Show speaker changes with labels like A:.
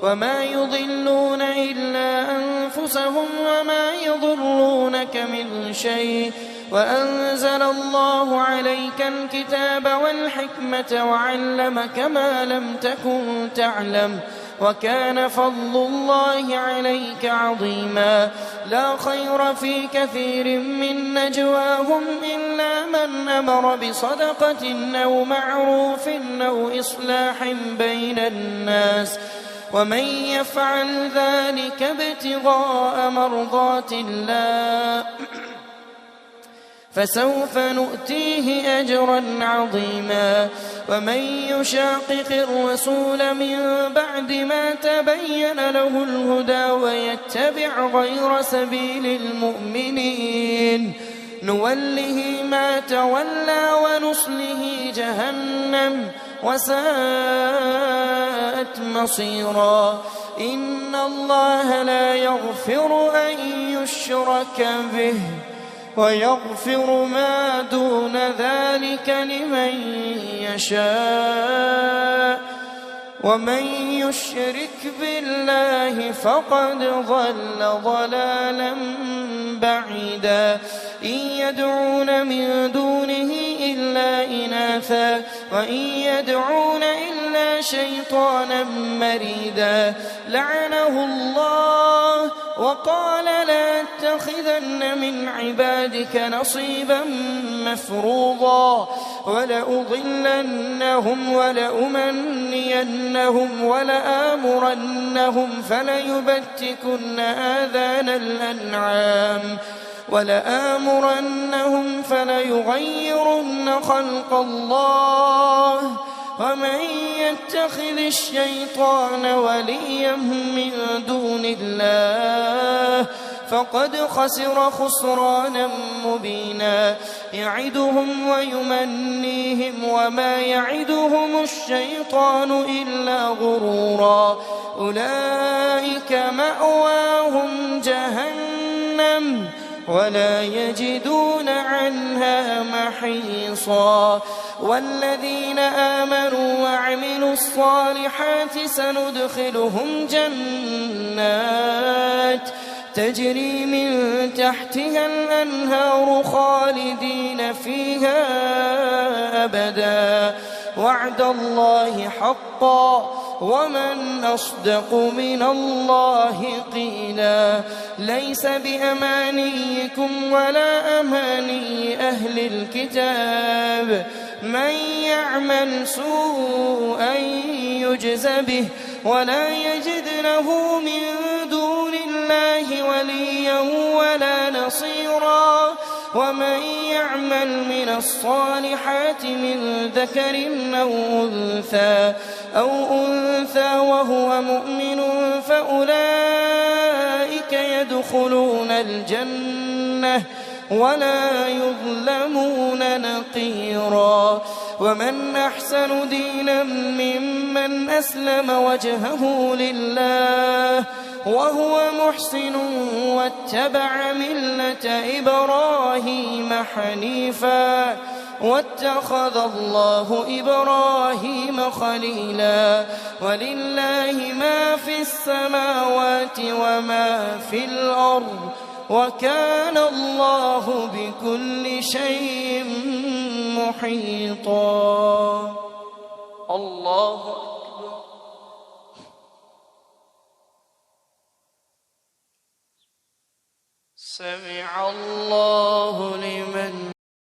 A: وما يضلون إلا أنفسهم وما يضرونك من شيء وأنزل الله عليك الكتاب والحكمة وعلمك ما لم تكن تعلم وكان فضل الله عليك عظيما لا خير في كثير من نجواهم إلا من أمر بصدقة أو معروف أو إصلاح بين الناس ومن يفعل ذلك ابتغاء مرضات الله فسوف نؤتيه أجرا عظيما ومن يشاقق الرسول من بعد ما تبين له الهدى ويتبع غير سبيل المؤمنين نوله ما تولى ونصله جهنم وساءت مصيرا إن الله لا يغفر أن يشرك به ويغفر ما دون ذلك لمن يشاء ومن يشرك بالله فقد ضل ضلالا بعيدا إن يدعون من دونه إلا إناثا وإن يدعون إلا شيطانا مريدا لعنه الله وقال لأتخذن من عبادك نصيبا مفروضا ولأضلنهم ولأمنينهم ولآمرنهم فليبتكن آذان الأنعام ولآمرنهم فليغيرن خلق الله ومن يتخذ الشيطان وليا من دون الله فقد خسر خسرانا مبينا يعدهم ويمنيهم وما يعدهم الشيطان إلا غرورا أولئك مأواهم جهنم ولا يجدون عنها محيصا والذين آمنوا وعملوا الصالحات سندخلهم جنات تجري من تحتها الأنهار خالدين فيها أبدا وعد الله حقا ومن أصدق من الله قيلا ليس بأمانيكم ولا أماني أهل الكتاب من يعمل سوءا يجز به ولا يجد له من دون الله وليا ولا نصيرا ومن يعمل من الصالحات من ذكر أو أنثى وهو مؤمن فأولئك يدخلون الجنة ولا يظلمون نقيرا ومن أحسن دينا ممن أسلم وجهه لله وهو محسن واتبع ملة إبراهيم حنيفا واتخذ الله إبراهيم خليلا ولله ما في السماوات وما في الأرض وكان الله بكل شيء محيطا الله أكبر سمع الله لمن